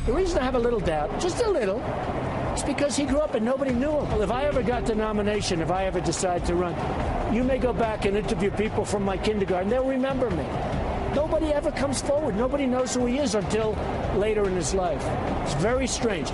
The reason I have a little doubt, just a little, is because he grew up and nobody knew him. Well, if I ever got the nomination, if I ever decide to run, you may go back and interview people from my kindergarten. They'll remember me. Nobody ever comes forward. Nobody knows who he is until later in his life. It's very strange.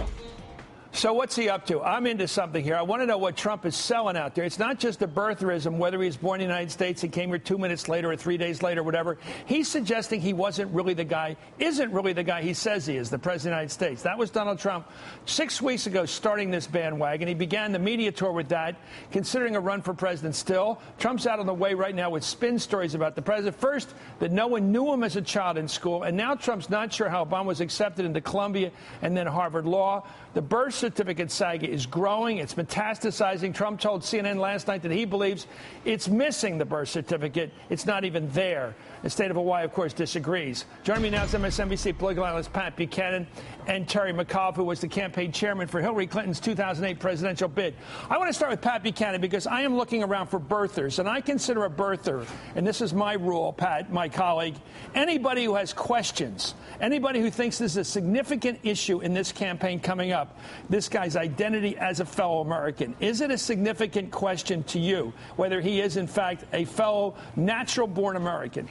So what's he up to? I'm into something here. I want to know what Trump is selling out there. It's not just a birtherism, whether he was born in the United States and came here 2 minutes later or 3 days later, whatever. He's suggesting he wasn't really the guy, isn't really the guy he says he is, the president of the United States. That was Donald Trump 6 weeks ago starting this bandwagon. He began the media tour with that, considering a run for president still. Trump's out on the way right now with spin stories about the president. First, that no one knew him as a child in school, and now Trump's not sure how Obama was accepted into Columbia and then Harvard Law. The birth certificate saga is growing. It's metastasizing. Trump told CNN last night that he believes it's missing the birth certificate. It's not even there. The state of Hawaii, of course, disagrees. Joining me now is MSNBC political analyst Pat Buchanan and Terry McAuliffe, who was the campaign chairman for Hillary Clinton's 2008 presidential bid. I want to start with Pat Buchanan because I am looking around for birthers, and I consider a birther, and this is my rule, Pat, my colleague, anybody who has questions, anybody who thinks this is a significant issue in this campaign coming up, this guy's identity as a fellow American. Is it a significant question to you whether he is, in fact, a fellow natural-born American?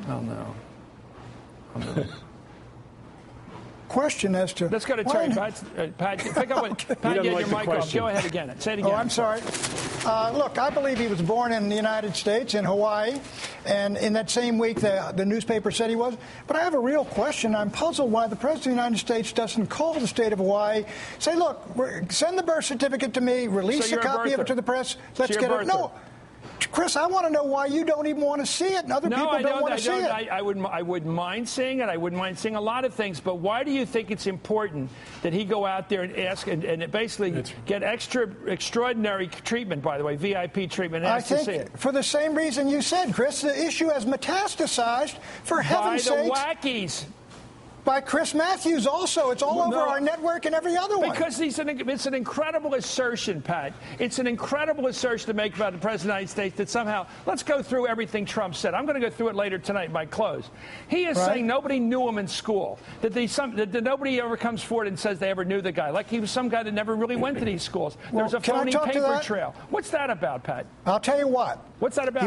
Oh, no. Question as to... Let's go to Terry. Pat, pick up with... Pat, get your mic off. Go ahead again. Say it again. Oh, I'm sorry. Look, I believe he was born in the United States, in Hawaii, and in that same week the newspaper said he was. But I have a real question. I'm puzzled why the President of the United States doesn't call the state of Hawaii, say, look, send the birth certificate to me, release a copy of it to the press, let's get it. No. Chris, I want to know why you don't even want to see it, and other people don't want to see it. I wouldn't mind seeing it. I wouldn't mind seeing a lot of things. But why do you think it's important that he go out there and ask and basically get extraordinary treatment, by the way, VIP treatment, and ask to see it? For the same reason you said, Chris, the issue has metastasized, for heaven's sakes. By the wackies. By Chris Matthews also. It's all over our network and every other one. Because it's an incredible assertion, Pat. It's an incredible assertion to make about the President of the United States that somehow, let's go through everything Trump said. I'm going to go through it later tonight by close. He is saying nobody knew him in school, that nobody ever comes forward and says they ever knew the guy, like he was some guy that never really went to these schools. There's a phony paper trail. What's that about, Pat? I'll tell you what. What's that about?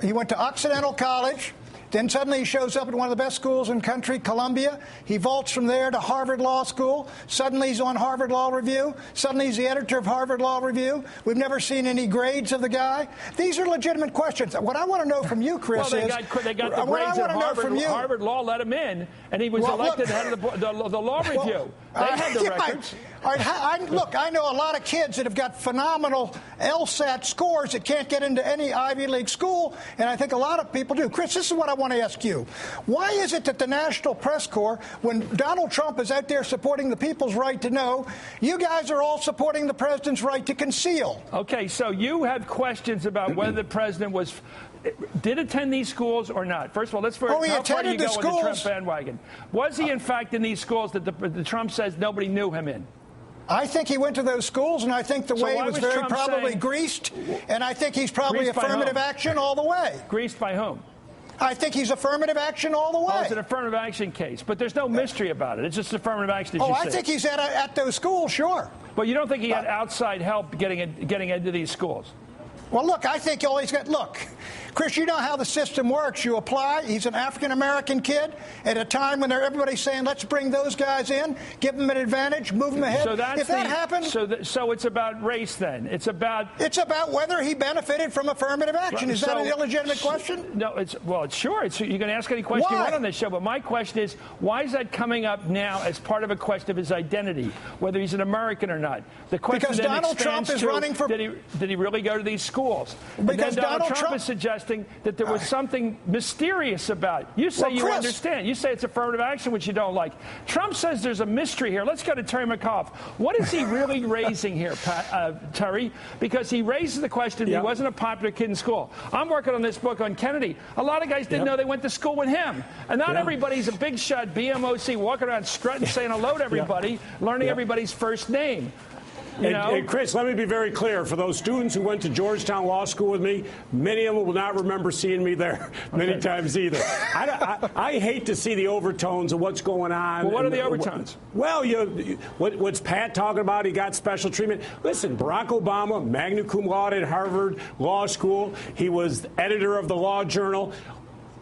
He went to Occidental College. Then suddenly he shows up at one of the best schools in the country, Columbia. He vaults from there to Harvard Law School. Suddenly he's on Harvard Law Review. Suddenly he's the editor of Harvard Law Review. We've never seen any grades of the guy. These are legitimate questions. What I want to know from you, Chris, they got the grades at Harvard. Harvard Law let him in, and he was elected head of the Law Review. They had the records. Look, I know a lot of kids that have got phenomenal LSAT scores that can't get into any Ivy League school, and I think a lot of people do. Chris, this is what I want to ask you. Why is it that the National Press Corps, when Donald Trump is out there supporting the people's right to know, you guys are all supporting the president's right to conceal? Okay, so you have questions about whether the president did attend these schools or not. First of all, let's first, how far do you go with the Trump bandwagon? Was he, in fact, in these schools that the Trump says nobody knew him in? I think he went to those schools, and I think the way was very probably greased, and I think he's probably affirmative action all the way. Greased by whom? I think he's affirmative action all the way. Oh, it's an affirmative action case, but there's no mystery about it. It's just affirmative action. I think he's at those schools, sure. But you don't think he had outside help getting into these schools? Well, look, I think all he's got. Look, Chris, you know how the system works. You apply. He's an African-American kid at a time when everybody's saying, let's bring those guys in, give them an advantage, move them ahead. So if that happens... So it's about race, then? It's about whether he benefited from affirmative action. Is that an illegitimate question? No, sure. You can ask any question you want on this show, but my question is, why is that coming up now as part of a question of his identity, whether he's an American or not? The question because Donald Trump is running for... Did he really go to these schools? Because Donald Trump is suggesting that there was something mysterious about it. You say you understand. You say it's affirmative action, which you don't like. Trump says there's a mystery here. Let's go to Terry McAuliffe. What is he really raising here, Terry? Because he raises the question he wasn't a popular kid in school. I'm working on this book on Kennedy. A lot of guys didn't know they went to school with him. And not everybody's a big shot BMOC walking around strutting, saying hello to everybody, learning everybody's first name. And Chris, let me be very clear. For those students who went to Georgetown Law School with me, many of them will not remember seeing me there many times either. I hate to see the overtones of what's going on. Well, what are the overtones? Well, what's Pat talking about? He got special treatment. Listen, Barack Obama, magna cum laude at Harvard Law School. He was editor of the Law Journal.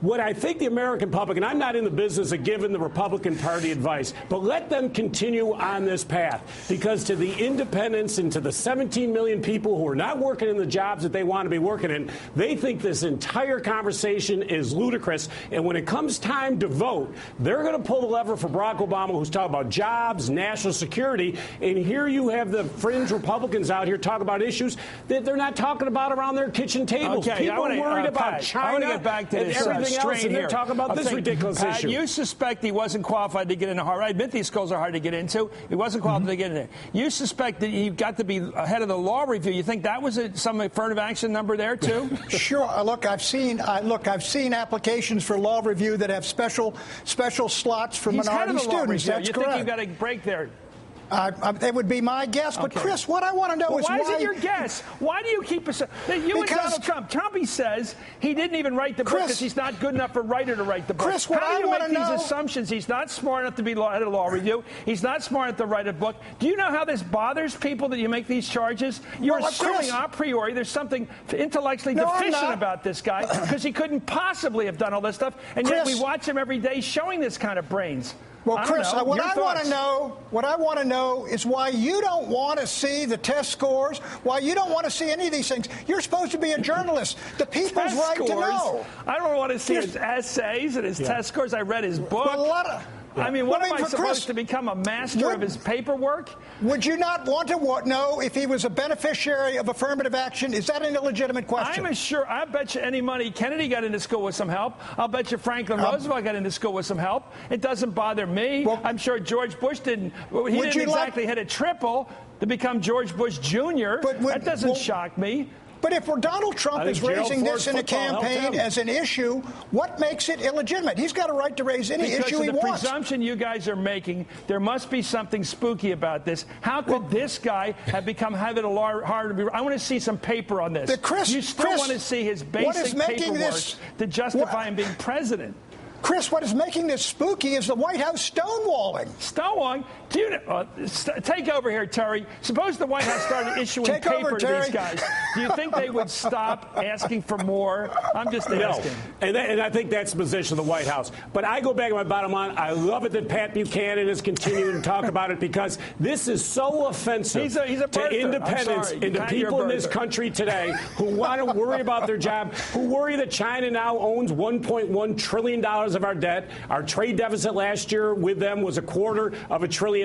What I think the American public, and I'm not in the business of giving the Republican Party advice, but let them continue on this path, because to the independents and to the 17 million people who are not working in the jobs that they want to be working in, they think this entire conversation is ludicrous. And when it comes time to vote, they're going to pull the lever for Barack Obama, who's talking about jobs, national security. And here you have the fringe Republicans out here talking about issues that they're not talking about around their kitchen tables. Okay, people are worried about Pat, China I want to get back to and this everything else, and they're talking about this ridiculous issue. You suspect he wasn't qualified to get into Harvard. I admit these schools are hard to get into. He wasn't qualified to get in there. You suspect that he got to be head of the law review. You think that was some affirmative action number there too? Sure. Look, I've seen applications for law review that have special slots for minority students. That's you correct. think you've got a break there? That would be my guess. But, Okay. Chris, what I want to know is why is it your guess? Why do you keep you and Donald Trump? Trumpy says he didn't even write the book because he's not good enough a writer to write the book. Chris, what How do you I make these assumptions? He's not smart enough to be head of law review. He's not smart enough to write a book. Do you know how this bothers people that you make these charges? You're assuming a priori there's something intellectually deficient about this guy because he couldn't possibly have done all this stuff, and yet we watch him every day showing this kind of brains. Well, Chris, what I want to know is why you don't want to see the test scores, why you don't want to see any of these things. You're supposed to be a journalist. The people's right to know. I don't want to see his essays and his test scores. I read his book. Well, I mean, what am I supposed to become, a master of his paperwork? Would you not want to know if he was a beneficiary of affirmative action? Is that an illegitimate question? I'm sure. I bet you any money Kennedy got into school with some help. I'll bet you Franklin Roosevelt got into school with some help. It doesn't bother me. Well, I'm sure George Bush didn't. He didn't exactly hit a triple to become George Bush Jr. That doesn't shock me. But if Donald Trump is raising this in a campaign as an issue, what makes it illegitimate? He's got a right to raise any issue he wants. Because of the presumption you guys are making, there must be something spooky about this. How could this guy have become head of the law? I want to see some paper on this. You still want to see his basic paperwork to justify him being president. Chris, what is making this spooky is the White House stonewalling. Stonewalling? Take over here, Terry. Suppose the White House started issuing paper to these guys. Do you think they would stop asking for more? I'm just asking. No. And I think that's the position of the White House. But I go back to my bottom line. I love it that Pat Buchanan is continuing to talk about it because this is so offensive to independents and to people in this country today who want to worry about their job, who worry that China now owns $1.1 trillion of our debt. Our trade deficit last year with them was $250 billion.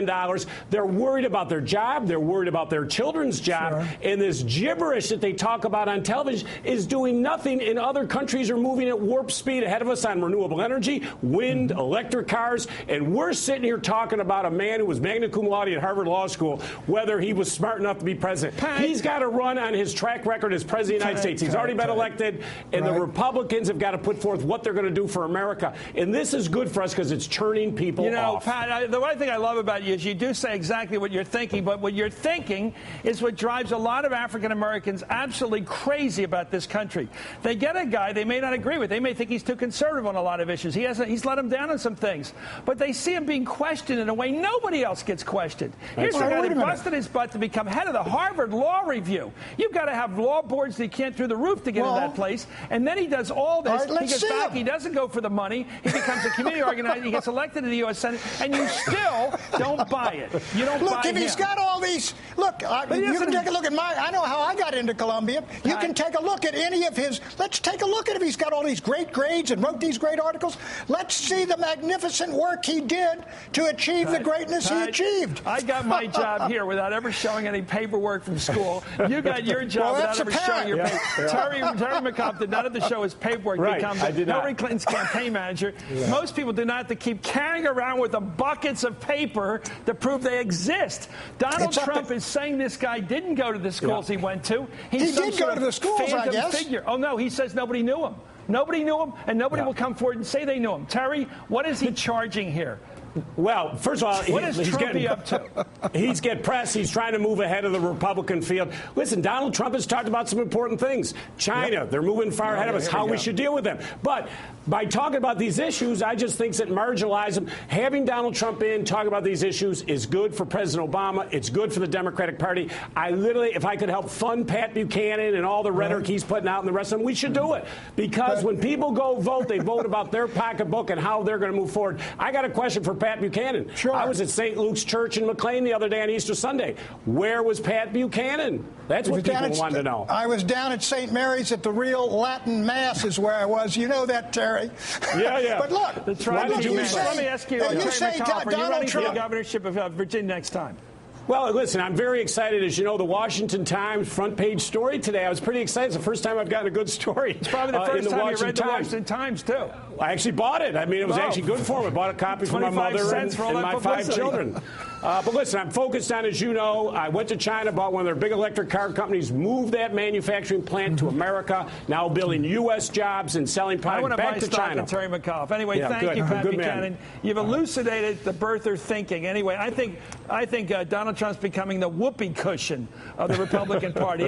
They're worried about their job. They're worried about their children's job. Sure. And this gibberish that they talk about on television is doing nothing. And other countries are moving at warp speed ahead of us on renewable energy, wind, electric cars. And we're sitting here talking about a man who was magna cum laude at Harvard Law School, whether he was smart enough to be president. He's got to run on his track record as president of the United States. He's already been elected. And the Republicans have got to put forth what they're going to do for America. And this is good for us because it's turning people off. Pat, the one thing I love about you is you do say exactly what you're thinking, but what you're thinking is what drives a lot of African Americans absolutely crazy about this country. They get a guy they may not agree with. They may think he's too conservative on a lot of issues. He's let them down on some things. But they see him being questioned in a way nobody else gets questioned. Here's a guy that busted his butt to become head of the Harvard Law Review. You've got to have law boards that you can't through the roof to get in that place. And then he does all this. He goes back. He doesn't go for the money. He becomes a community organizer. He gets elected to the U.S. Senate, and you still don't buy it. You don't buy Look, if he's got all these, you can take a look at I know how I got into Columbia. You can take a look at any of his. Let's take a look at if he's got all these great grades and wrote these great articles. Let's see the magnificent work he did to achieve the greatness he achieved. I got my job here without ever showing any paperwork from school. You got your job without ever showing your paperwork. Terry McCobb did not have to show his paperwork to become Hillary Clinton's campaign manager. Most people do not have to keep carrying around with them buckets of paper to prove they exist. Donald Trump is saying this guy didn't go to the schools he went to. He did go to the schools, I guess. Figure. Oh, no, he says nobody knew him. Nobody knew him, and nobody will come forward and say they knew him. Terry, what is he charging here? Well, first of all, he's getting up to? He's getting press. He's trying to move ahead of the Republican field. Listen, Donald Trump has talked about some important things. China, they're moving far ahead of us, how we should deal with them. But by talking about these issues, I just think that marginalize them. Having Donald Trump in, talking about these issues is good for President Obama. It's good for the Democratic Party. I literally, if I could help fund Pat Buchanan and all the rhetoric he's putting out and the rest of them, we should do it. Because when people go vote, they vote about their pocketbook and how they're going to move forward. I got a question for Pat Buchanan. Sure. I was at St. Luke's Church in McLean the other day on Easter Sunday. Where was Pat Buchanan? That's what people want to know. I was down at St. Mary's at the real Latin Mass is where I was. You know that, Terry. Yeah. But look, let me ask you, you say are you running for the Trump governorship of Virginia next time? Well, listen, I'm very excited. As you know, the Washington Times front page story today, I was pretty excited. It's the first time I've gotten a good story. It's probably the first time you read the Washington Times, too. I actually bought it. I mean, it was actually good for me. I bought a copy for my mother and my 5 children. But listen, I'm focused on, as you know, I went to China, bought one of their big electric car companies, moved that manufacturing plant to America, now building U.S. jobs and selling product back to China. Terry McAuliffe. Anyway, thank you, Pat Buchanan. You've elucidated the birther thinking. Anyway, I think Donald Trump's becoming the whoopee cushion of the Republican Party.